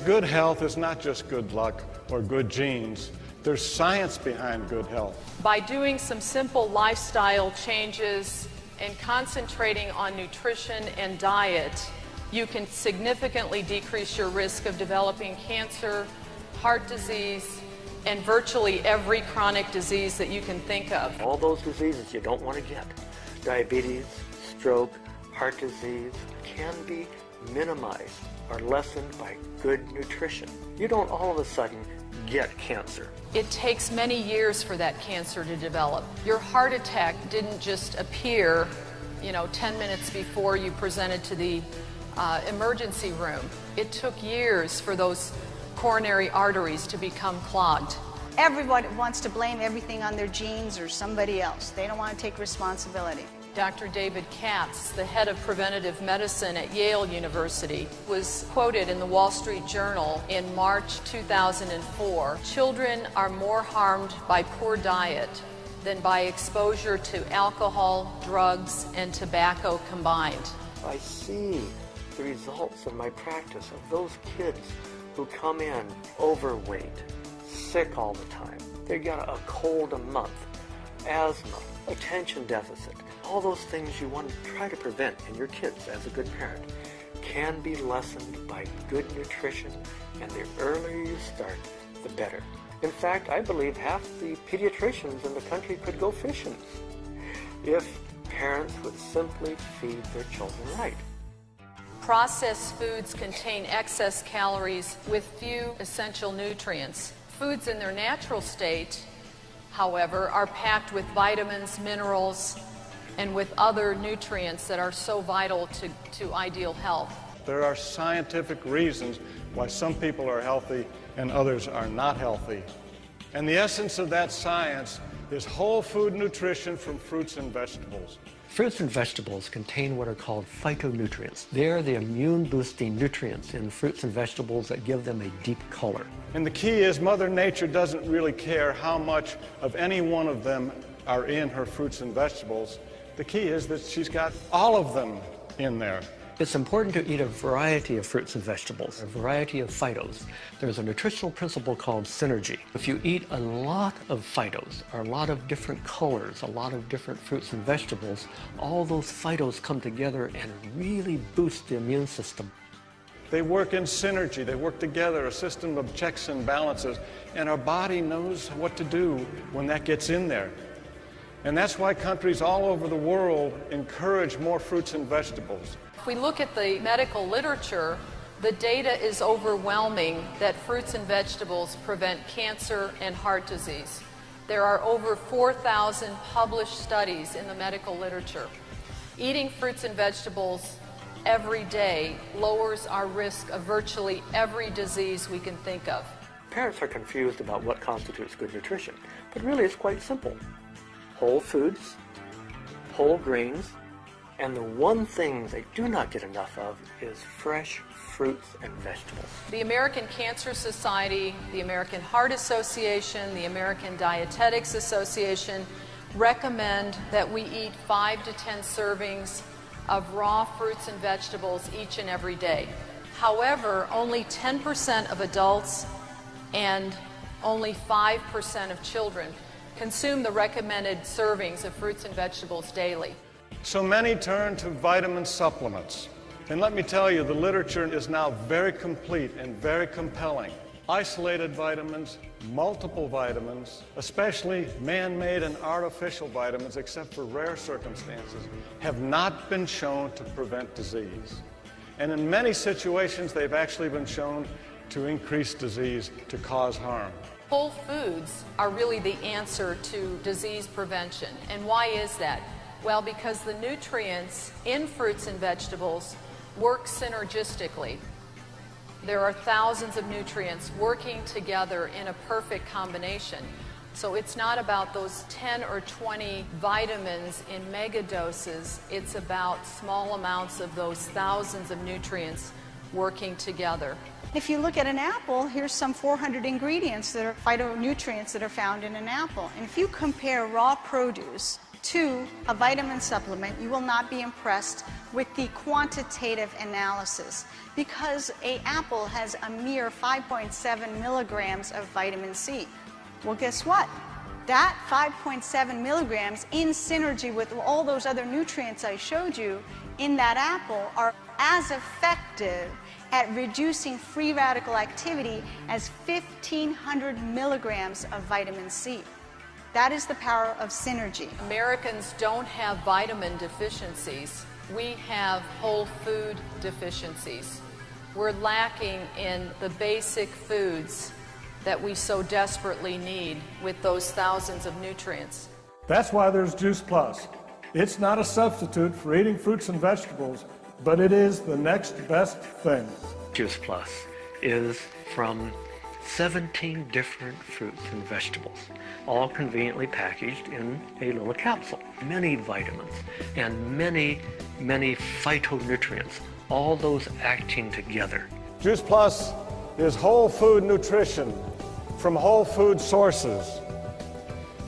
Good health is not just good luck or good genes. There's science behind good health. By doing some simple lifestyle changes and concentrating on nutrition and diet, you can significantly decrease your risk of developing cancer, heart disease, and virtually every chronic disease that you can think of. All those diseases you don't want to get, diabetes, stroke, heart disease, can be minimized or lessened by good nutrition. You don't all of a sudden get cancer. It takes many years for that cancer to develop. Your heart attack didn't just appear, 10 minutes before you presented to the emergency room. It took years for those coronary arteries to become clogged. Everybody wants to blame everything on their genes or somebody else. They don't want to take responsibility. Dr. David Katz, the head of preventative medicine at Yale University, was quoted in the Wall Street Journal in March 2004. Children are more harmed by poor diet than by exposure to alcohol, drugs, and tobacco combined. I see the results of my practice of those kids who come in overweight, sick all the time. They got a cold a month, asthma, attention deficit. All those things you want to try to prevent in your kids as a good parent can be lessened by good nutrition, and the earlier you start, the better. In fact, I believe half the pediatricians in the country could go fishing if parents would simply feed their children right. Processed foods contain excess calories with few essential nutrients. Foods in their natural state, however, are packed with vitamins, minerals, and with other nutrients that are so vital to ideal health. There are scientific reasons why some people are healthy and others are not healthy. And the essence of that science is whole food nutrition from fruits and vegetables. Fruits and vegetables contain what are called phytonutrients. They're the immune-boosting nutrients in fruits and vegetables that give them a deep color. And the key is Mother Nature doesn't really care how much of any one of them are in her fruits and vegetables. The key is that she's got all of them in there. It's important to eat a variety of fruits and vegetables, a variety of phytos. There's a nutritional principle called synergy. If you eat a lot of phytos, or a lot of different colors, a lot of different fruits and vegetables, all those phytos come together and really boost the immune system. They work in synergy, they work together, a system of checks and balances, and our body knows what to do when that gets in there. And that's why countries all over the world encourage more fruits and vegetables. If we look at the medical literature, the data is overwhelming that fruits and vegetables prevent cancer and heart disease. There are over 4,000 published studies in the medical literature. Eating fruits and vegetables every day lowers our risk of virtually every disease we can think of. Parents are confused about what constitutes good nutrition, but really it's quite simple. Whole foods, whole grains, and the one thing they do not get enough of is fresh fruits and vegetables. The American Cancer Society, the American Heart Association, the American Dietetics Association recommend that we eat 5 to 10 servings of raw fruits and vegetables each and every day. However, only 10% of adults and only 5% of children consume the recommended servings of fruits and vegetables daily. So many turn to vitamin supplements. And let me tell you, the literature is now very complete and very compelling. Isolated vitamins, multiple vitamins, especially man-made and artificial vitamins, except for rare circumstances, have not been shown to prevent disease. And in many situations, they've actually been shown to increase disease, to cause harm. Whole foods are really the answer to disease prevention. And why is that? Well, because the nutrients in fruits and vegetables work synergistically. There are thousands of nutrients working together in a perfect combination. So it's not about those 10 or 20 vitamins in mega doses. It's about small amounts of those thousands of nutrients working together. If you look at an apple, here's some 400 ingredients that are phytonutrients that are found in an apple. And if you compare raw produce to a vitamin supplement, you will not be impressed with the quantitative analysis, because an apple has a mere 5.7 milligrams of vitamin C. Well, guess what? That 5.7 milligrams, in synergy with all those other nutrients I showed you in that apple, are as effective at reducing free radical activity as 1,500 milligrams of vitamin C. That is the power of synergy. Americans don't have vitamin deficiencies. We have whole food deficiencies. We're lacking in the basic foods that we so desperately need with those thousands of nutrients. That's why there's Juice Plus. It's not a substitute for eating fruits and vegetables, but it is the next best thing. Juice Plus is from 17 different fruits and vegetables, all conveniently packaged in a little capsule. Many vitamins and many phytonutrients, all those acting together. Juice Plus is whole food nutrition from whole food sources.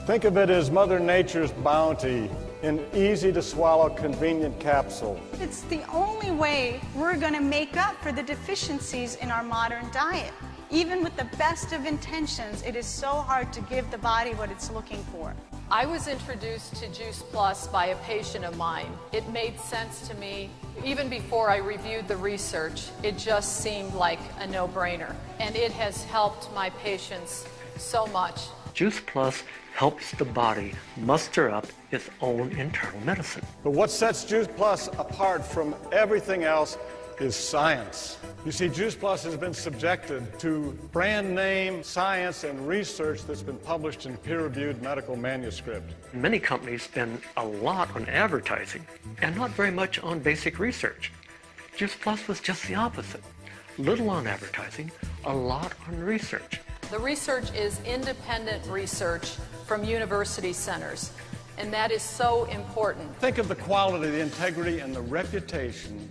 Think of it as Mother Nature's bounty in easy-to-swallow, convenient capsule. It's the only way we're going to make up for the deficiencies in our modern diet. Even with the best of intentions, it is so hard to give the body what it's looking for. I was introduced to Juice Plus by a patient of mine. It made sense to me. Even before I reviewed the research, it just seemed like a no-brainer. And it has helped my patients so much. Juice Plus helps the body muster up its own internal medicine. But what sets Juice Plus apart from everything else is science. You see, Juice Plus has been subjected to brand name science and research that's been published in peer-reviewed medical manuscript. Many companies spend a lot on advertising and not very much on basic research. Juice Plus was just the opposite. Little on advertising, a lot on research. The research is independent research from university centers, and that is so important. Think of the quality, the integrity, and the reputation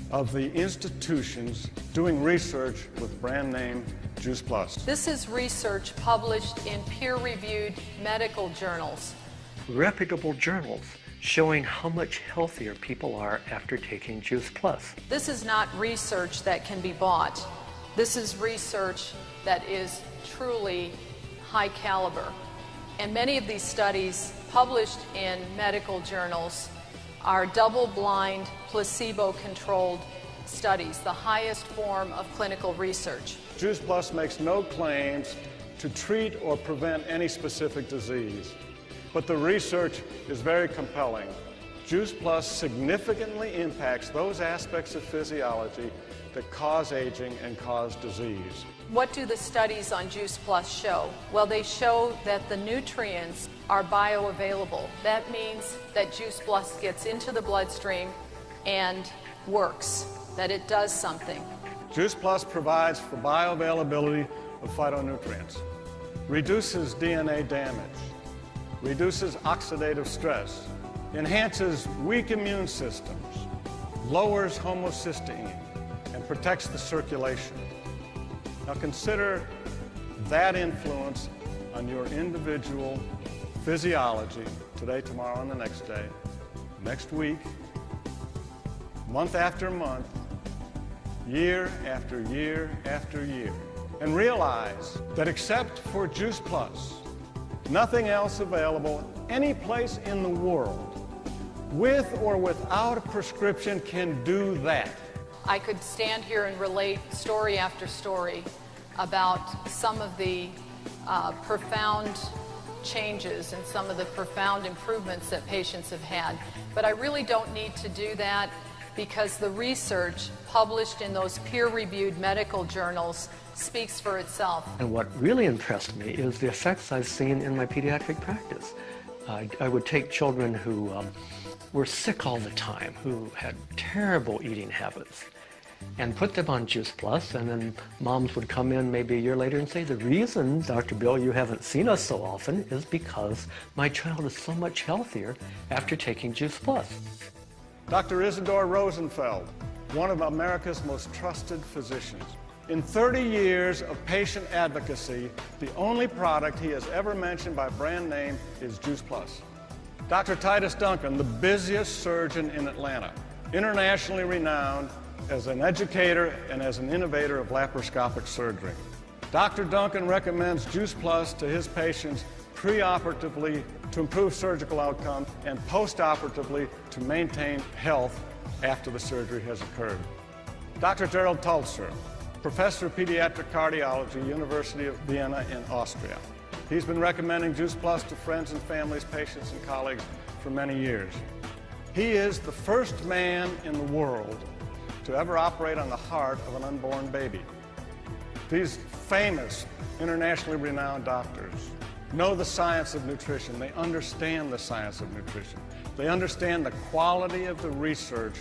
of the institutions doing research with brand name Juice Plus. This is research published in peer-reviewed medical journals. Reputable journals showing how much healthier people are after taking Juice Plus. This is not research that can be bought. This is research that is truly high caliber. And many of these studies published in medical journals are double-blind, placebo-controlled studies, the highest form of clinical research. Juice Plus makes no claims to treat or prevent any specific disease, but the research is very compelling. Juice Plus significantly impacts those aspects of physiology that cause aging and cause disease. What do the studies on Juice Plus show? Well, they show that the nutrients are bioavailable. That means that Juice Plus gets into the bloodstream and works, that it does something. Juice Plus provides for bioavailability of phytonutrients, reduces DNA damage, reduces oxidative stress, enhances weak immune systems, lowers homocysteine, and protects the circulation. Now consider that influence on your individual physiology today, tomorrow, and the next day, next week, month after month, year after year after year. And realize that except for Juice Plus, nothing else available any place in the world, with or without a prescription, can do that. I could stand here and relate story after story about some of the profound changes and some of the profound improvements that patients have had. But I really don't need to do that because the research published in those peer-reviewed medical journals speaks for itself. And what really impressed me is the effects I've seen in my pediatric practice. I would take children who were sick all the time, who had terrible eating habits, and put them on Juice Plus, and then moms would come in maybe a year later and say, the reason, Dr. Bill, you haven't seen us so often is because my child is so much healthier after taking Juice Plus. Dr. Isidore Rosenfeld, one of America's most trusted physicians. In 30 years of patient advocacy, the only product he has ever mentioned by brand name is Juice Plus. Dr. Titus Duncan, the busiest surgeon in Atlanta, internationally renowned as an educator and as an innovator of laparoscopic surgery. Dr. Duncan recommends Juice Plus to his patients preoperatively to improve surgical outcomes and postoperatively to maintain health after the surgery has occurred. Dr. Gerald Tultzer, professor of pediatric cardiology, University of Vienna in Austria. He's been recommending Juice Plus to friends and families, patients and colleagues for many years. He is the first man in the world to ever operate on the heart of an unborn baby. These famous, internationally renowned doctors know the science of nutrition. They understand the science of nutrition. They understand the quality of the research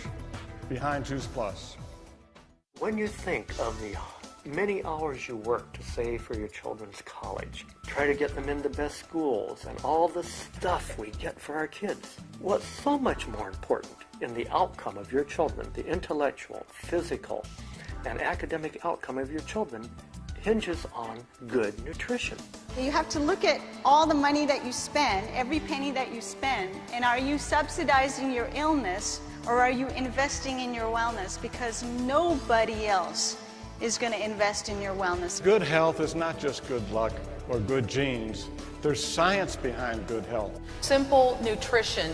behind Juice Plus. When you think of the many hours you work to save for your children's college, try to get them into best schools, and all the stuff we get for our kids, what's so much more important in the outcome of your children, the intellectual, physical, and academic outcome of your children, hinges on good nutrition. You have to look at all the money that you spend, every penny that you spend, and are you subsidizing your illness or are you investing in your wellness? Because nobody else is going to invest in your wellness. Good health is not just good luck or good genes. There's science behind good health. Simple nutrition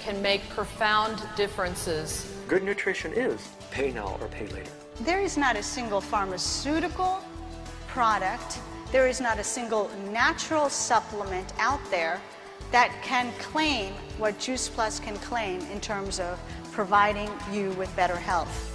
can make profound differences. Good nutrition is pay now or pay later. There is not a single pharmaceutical product, there is not a single natural supplement out there that can claim what Juice Plus can claim in terms of providing you with better health.